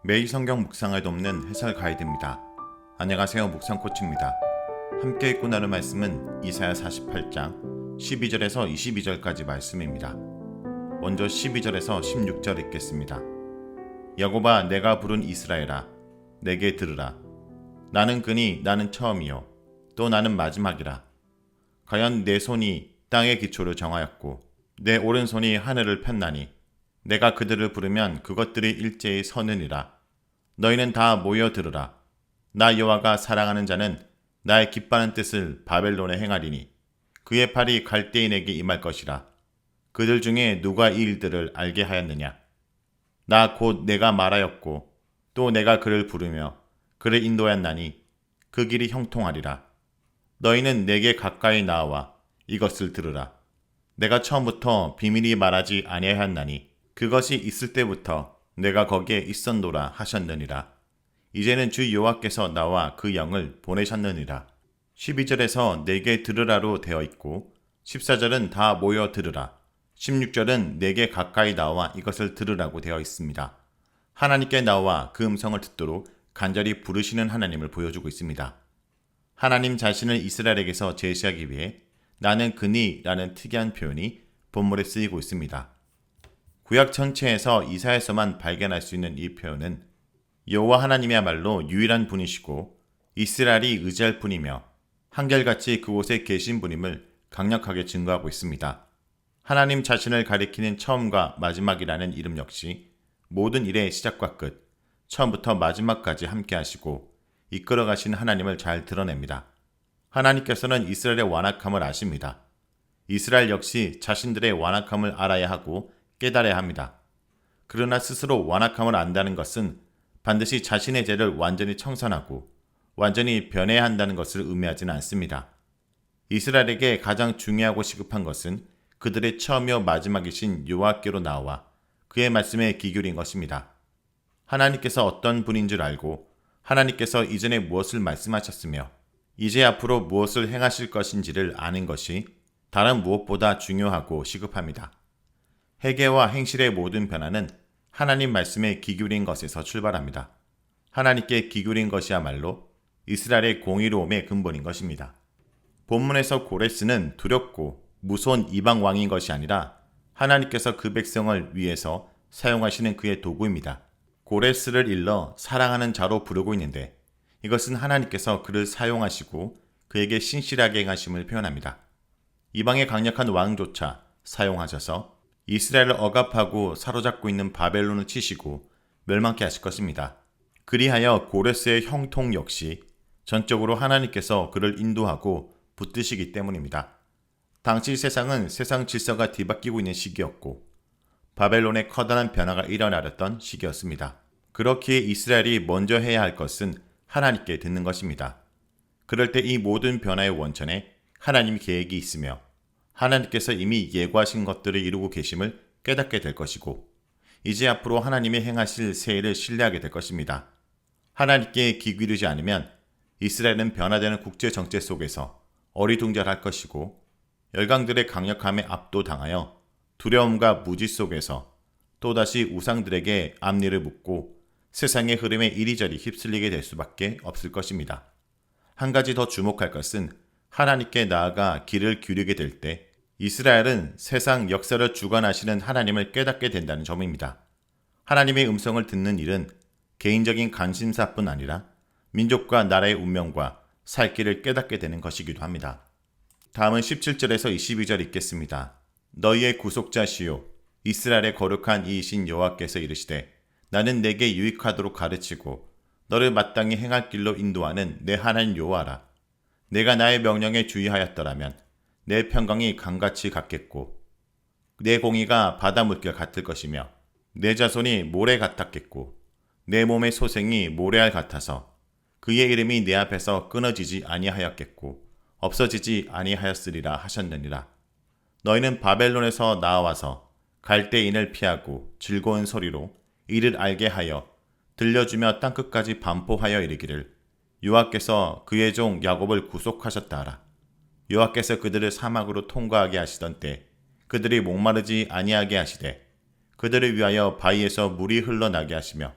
매일 성경 묵상을 돕는 해설 가이드입니다. 안녕하세요. 묵상 코치입니다. 함께 읽고 나눌 말씀은 이사야 48장 12절에서 22절까지 말씀입니다. 먼저 12절에서 16절 읽겠습니다. 야곱아, 내가 부른 이스라엘아, 내게 들으라. 나는 그니 나는 처음이요 또 나는 마지막이라. 과연 내 손이 땅의 기초를 정하였고 내 오른손이 하늘을 폈나니 내가 그들을 부르면 그것들이 일제히 서느니라. 너희는 다 모여 들으라. 나 여호와가 사랑하는 자는 나의 기뻐하는 뜻을 바벨론에 행하리니 그의 팔이 갈대인에게 임할 것이라. 그들 중에 누가 이 일들을 알게 하였느냐? 나 곧 내가 말하였고 또 내가 그를 부르며 그를 인도하였나니 그 길이 형통하리라. 너희는 내게 가까이 나와 이것을 들으라. 내가 처음부터 비밀히 말하지 아니하였나니 그것이 있을 때부터 내가 거기에 있었노라 하셨느니라. 이제는 주 여호와께서 나와 그 영을 보내셨느니라. 12절에서 내게 들으라로 되어 있고 14절은 다 모여 들으라. 16절은 내게 가까이 나와 이것을 들으라고 되어 있습니다. 하나님께 나와 그 음성을 듣도록 간절히 부르시는 하나님을 보여주고 있습니다. 하나님 자신을 이스라엘에게서 제시하기 위해 나는 그니라는 특이한 표현이 본문에 쓰이고 있습니다. 구약 전체에서 이사야서만 발견할 수 있는 이 표현은 여호와 하나님이야말로 유일한 분이시고 이스라엘이 의지할 분이며 한결같이 그곳에 계신 분임을 강력하게 증거하고 있습니다. 하나님 자신을 가리키는 처음과 마지막이라는 이름 역시 모든 일의 시작과 끝, 처음부터 마지막까지 함께 하시고 이끌어 가신 하나님을 잘 드러냅니다. 하나님께서는 이스라엘의 완악함을 아십니다. 이스라엘 역시 자신들의 완악함을 알아야 하고 깨달아야 합니다. 그러나 스스로 완악함을 안다는 것은 반드시 자신의 죄를 완전히 청산하고 완전히 변해야 한다는 것을 의미하지는 않습니다. 이스라엘에게 가장 중요하고 시급한 것은 그들의 처음이요 마지막이신 여호와께로 나와 그의 말씀에 귀 기울인 것입니다. 하나님께서 어떤 분인 줄 알고 하나님께서 이전에 무엇을 말씀하셨으며 이제 앞으로 무엇을 행하실 것인지를 아는 것이 다른 무엇보다 중요하고 시급합니다. 회개와 행실의 모든 변화는 하나님 말씀에 귀 기울인 것에서 출발합니다. 하나님께 귀 기울인 것이야말로 이스라엘의 공의로움의 근본인 것입니다. 본문에서 고레스는 두렵고 무서운 이방 왕인 것이 아니라 하나님께서 그 백성을 위해서 사용하시는 그의 도구입니다. 고레스를 일러 사랑하는 자로 부르고 있는데 이것은 하나님께서 그를 사용하시고 그에게 신실하게 행하심을 표현합니다. 이방의 강력한 왕조차 사용하셔서 이스라엘을 억압하고 사로잡고 있는 바벨론을 치시고 멸망케 하실 것입니다. 그리하여 고레스의 형통 역시 전적으로 하나님께서 그를 인도하고 붙드시기 때문입니다. 당시 세상은 세상 질서가 뒤바뀌고 있는 시기였고 바벨론의 커다란 변화가 일어나렸던 시기였습니다. 그렇기에 이스라엘이 먼저 해야 할 것은 하나님께 듣는 것입니다. 그럴 때 이 모든 변화의 원천에 하나님의 계획이 있으며 하나님께서 이미 예고하신 것들을 이루고 계심을 깨닫게 될 것이고 이제 앞으로 하나님이 행하실 새 일을 신뢰하게 될 것입니다. 하나님께 귀 기울이지 않으면 이스라엘은 변화되는 국제 정체 속에서 어리둥절할 것이고 열강들의 강력함에 압도당하여 두려움과 무지 속에서 또다시 우상들에게 앞니를 묻고 세상의 흐름에 이리저리 휩쓸리게 될 수밖에 없을 것입니다. 한 가지 더 주목할 것은 하나님께 나아가 귀를 기울이게 될 때 이스라엘은 세상 역사를 주관하시는 하나님을 깨닫게 된다는 점입니다. 하나님의 음성을 듣는 일은 개인적인 관심사뿐 아니라 민족과 나라의 운명과 살 길을 깨닫게 되는 것이기도 합니다. 다음은 17절에서 22절 읽겠습니다. 너희의 구속자시요 이스라엘의 거룩한 이이신 여호와께서 이르시되 나는 내게 유익하도록 가르치고 너를 마땅히 행할 길로 인도하는 내 하나님 여호와라. 내가 나의 명령에 주의하였더라면 내 평강이 강같이 같겠고 내 공의가 바다 물결 같을 것이며 내 자손이 모래 같았겠고 내 몸의 소생이 모래알 같아서 그의 이름이 내 앞에서 끊어지지 아니하였겠고 없어지지 아니하였으리라 하셨느니라. 너희는 바벨론에서 나와서 갈대인을 피하고 즐거운 소리로 이를 알게 하여 들려주며 땅끝까지 반포하여 이르기를 여호와께서 그의 종 야곱을 구속하셨다 하라. 여호와께서 그들을 사막으로 통과하게 하시던 때 그들이 목마르지 아니하게 하시되 그들을 위하여 바위에서 물이 흘러나게 하시며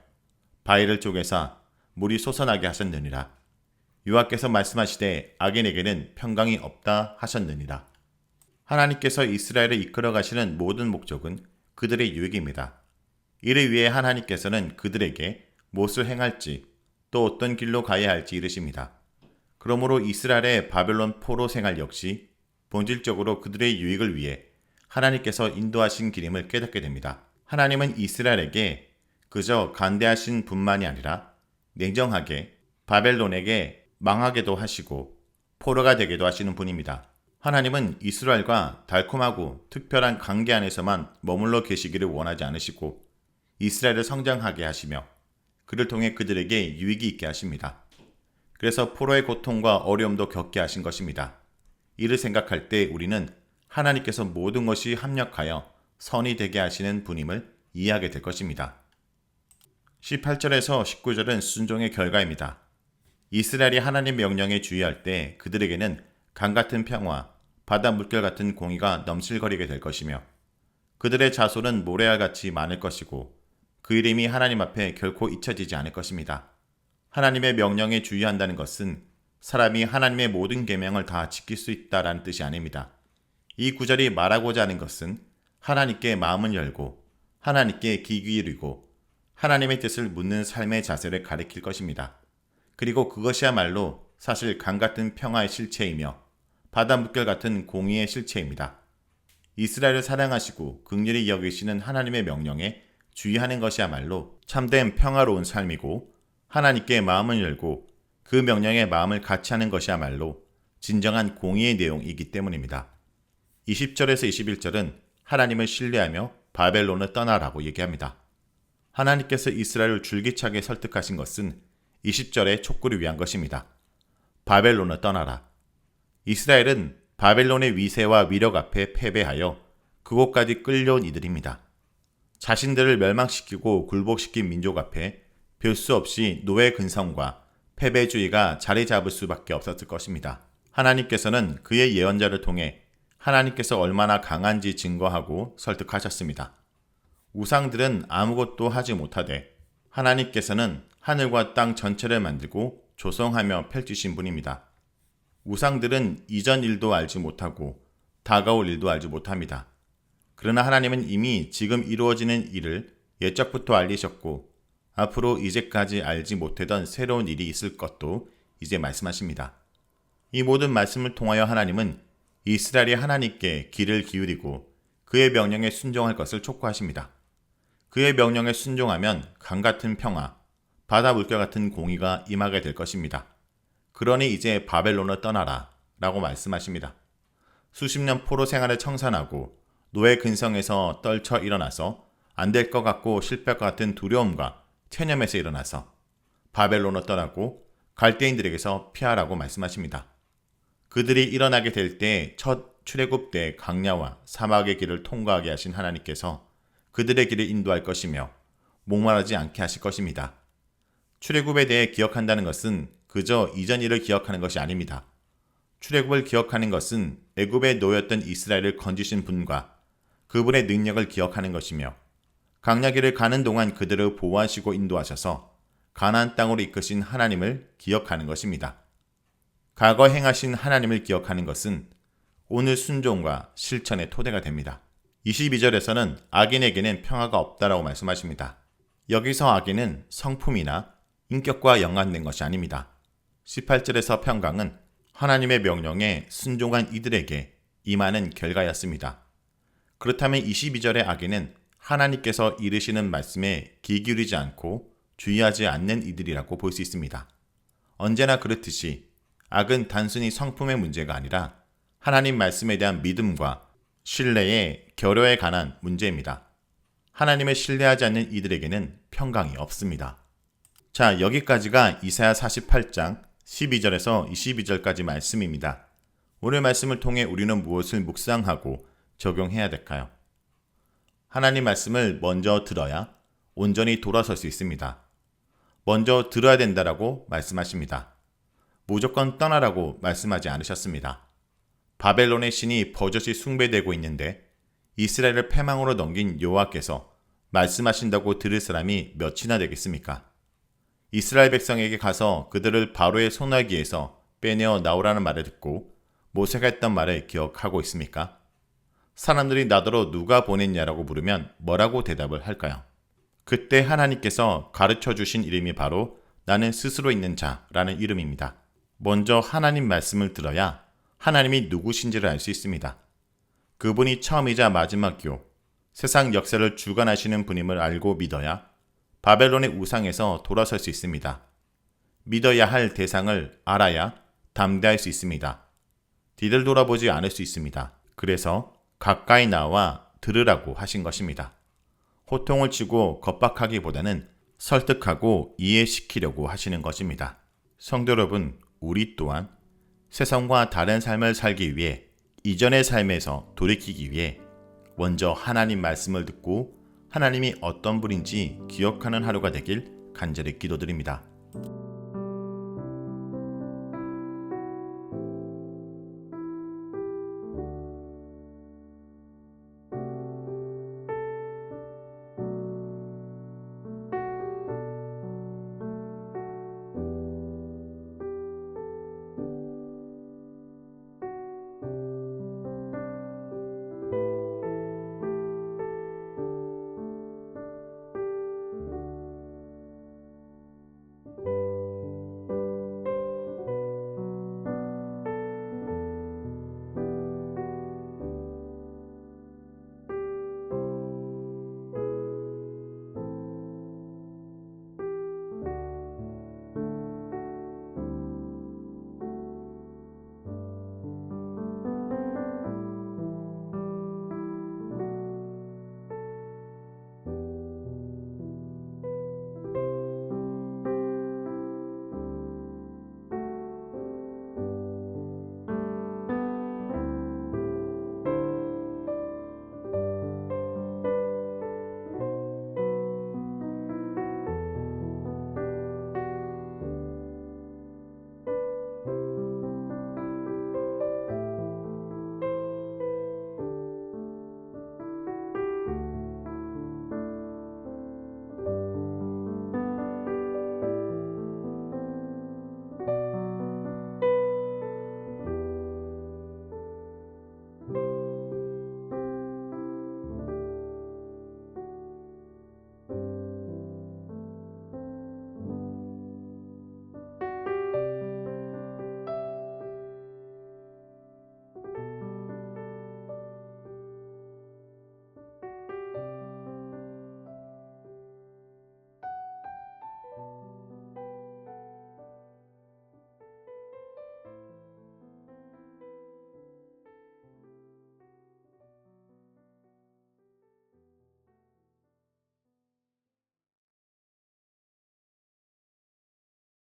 바위를 쪼개사 물이 솟아나게 하셨느니라. 여호와께서 말씀하시되 악인에게는 평강이 없다 하셨느니라. 하나님께서 이스라엘을 이끌어 가시는 모든 목적은 그들의 유익입니다. 이를 위해 하나님께서는 그들에게 무엇을 행할지 또 어떤 길로 가야 할지 이르십니다. 그러므로 이스라엘의 바벨론 포로 생활 역시 본질적으로 그들의 유익을 위해 하나님께서 인도하신 길임을 깨닫게 됩니다. 하나님은 이스라엘에게 그저 간대하신 분만이 아니라 냉정하게 바벨론에게 망하게도 하시고 포로가 되게도 하시는 분입니다. 하나님은 이스라엘과 달콤하고 특별한 관계 안에서만 머물러 계시기를 원하지 않으시고 이스라엘을 성장하게 하시며 그를 통해 그들에게 유익이 있게 하십니다. 그래서 포로의 고통과 어려움도 겪게 하신 것입니다. 이를 생각할 때 우리는 하나님께서 모든 것이 합력하여 선이 되게 하시는 분임을 이해하게 될 것입니다. 18절에서 19절은 순종의 결과입니다. 이스라엘이 하나님 명령에 주의할 때 그들에게는 강 같은 평화, 바다 물결 같은 공의가 넘실거리게 될 것이며 그들의 자손은 모래알같이 많을 것이고 그 이름이 하나님 앞에 결코 잊혀지지 않을 것입니다. 하나님의 명령에 주의한다는 것은 사람이 하나님의 모든 계명을 다 지킬 수 있다라는 뜻이 아닙니다. 이 구절이 말하고자 하는 것은 하나님께 마음을 열고 하나님께 귀 기울이고 하나님의 뜻을 묻는 삶의 자세를 가리킬 것입니다. 그리고 그것이야말로 사실 강 같은 평화의 실체이며 바다 물결 같은 공의의 실체입니다. 이스라엘을 사랑하시고 긍휼히 여기시는 하나님의 명령에 주의하는 것이야말로 참된 평화로운 삶이고 하나님께 마음을 열고 그 명령에 마음을 같이 하는 것이야말로 진정한 공의의 내용이기 때문입니다. 20절에서 21절은 하나님을 신뢰하며 바벨론을 떠나라고 얘기합니다. 하나님께서 이스라엘을 줄기차게 설득하신 것은 20절의 촉구를 위한 것입니다. 바벨론을 떠나라. 이스라엘은 바벨론의 위세와 위력 앞에 패배하여 그곳까지 끌려온 이들입니다. 자신들을 멸망시키고 굴복시킨 민족 앞에 별 수 없이 노예 근성과 패배주의가 자리 잡을 수밖에 없었을 것입니다. 하나님께서는 그의 예언자를 통해 하나님께서 얼마나 강한지 증거하고 설득하셨습니다. 우상들은 아무것도 하지 못하되 하나님께서는 하늘과 땅 전체를 만들고 조성하며 펼치신 분입니다. 우상들은 이전 일도 알지 못하고 다가올 일도 알지 못합니다. 그러나 하나님은 이미 지금 이루어지는 일을 예적부터 알리셨고 앞으로 이제까지 알지 못하던 새로운 일이 있을 것도 이제 말씀하십니다. 이 모든 말씀을 통하여 하나님은 이스라엘이 하나님께 귀를 기울이고 그의 명령에 순종할 것을 촉구하십니다. 그의 명령에 순종하면 강 같은 평화, 바다 물결 같은 공의가 임하게 될 것입니다. 그러니 이제 바벨론을 떠나라 라고 말씀하십니다. 수십 년 포로 생활을 청산하고 노예 근성에서 떨쳐 일어나서 안 될 것 같고 실패할 것 같은 두려움과 체념에서 일어나서 바벨론을 떠나고 갈대인들에게서 피하라고 말씀하십니다. 그들이 일어나게 될 때 첫 출애굽 때 강야와 사막의 길을 통과하게 하신 하나님께서 그들의 길을 인도할 것이며 목마르지 않게 하실 것입니다. 출애굽에 대해 기억한다는 것은 그저 이전 일을 기억하는 것이 아닙니다. 출애굽을 기억하는 것은 애굽에 놓였던 이스라엘을 건지신 분과 그분의 능력을 기억하는 것이며 강야길을 가는 동안 그들을 보호하시고 인도하셔서 가나안 땅으로 이끄신 하나님을 기억하는 것입니다. 과거 행하신 하나님을 기억하는 것은 오늘 순종과 실천의 토대가 됩니다. 22절에서는 악인에게는 평화가 없다라고 말씀하십니다. 여기서 악인은 성품이나 인격과 연관된 것이 아닙니다. 18절에서 평강은 하나님의 명령에 순종한 이들에게 임하는 결과였습니다. 그렇다면 22절의 악인은 하나님께서 이르시는 말씀에 귀 기울이지 않고 주의하지 않는 이들이라고 볼 수 있습니다. 언제나 그렇듯이 악은 단순히 성품의 문제가 아니라 하나님 말씀에 대한 믿음과 신뢰의 결여에 관한 문제입니다. 하나님을 신뢰하지 않는 이들에게는 평강이 없습니다. 자, 여기까지가 이사야 48장 12절에서 22절까지 말씀입니다. 오늘 말씀을 통해 우리는 무엇을 묵상하고 적용해야 될까요? 하나님 말씀을 먼저 들어야 온전히 돌아설 수 있습니다. 먼저 들어야 된다라고 말씀하십니다. 무조건 떠나라고 말씀하지 않으셨습니다. 바벨론의 신이 버젓이 숭배되고 있는데 이스라엘을 패망으로 넘긴 여호와께서 말씀하신다고 들을 사람이 몇이나 되겠습니까? 이스라엘 백성에게 가서 그들을 바로의 손아귀에서 빼내어 나오라는 말을 듣고 모세가 했던 말을 기억하고 있습니까? 사람들이 나더러 누가 보냈냐라고 물으면 뭐라고 대답을 할까요? 그때 하나님께서 가르쳐 주신 이름이 바로 나는 스스로 있는 자라는 이름입니다. 먼저 하나님 말씀을 들어야 하나님이 누구신지를 알 수 있습니다. 그분이 처음이자 마지막이요 세상 역사를 주관하시는 분임을 알고 믿어야 바벨론의 우상에서 돌아설 수 있습니다. 믿어야 할 대상을 알아야 담대할 수 있습니다. 뒤를 돌아보지 않을 수 있습니다. 그래서 가까이 나와 들으라고 하신 것입니다. 호통을 치고 겁박하기보다는 설득하고 이해시키려고 하시는 것입니다. 성도 여러분, 우리 또한 세상과 다른 삶을 살기 위해 이전의 삶에서 돌이키기 위해 먼저 하나님 말씀을 듣고 하나님이 어떤 분인지 기억하는 하루가 되길 간절히 기도드립니다.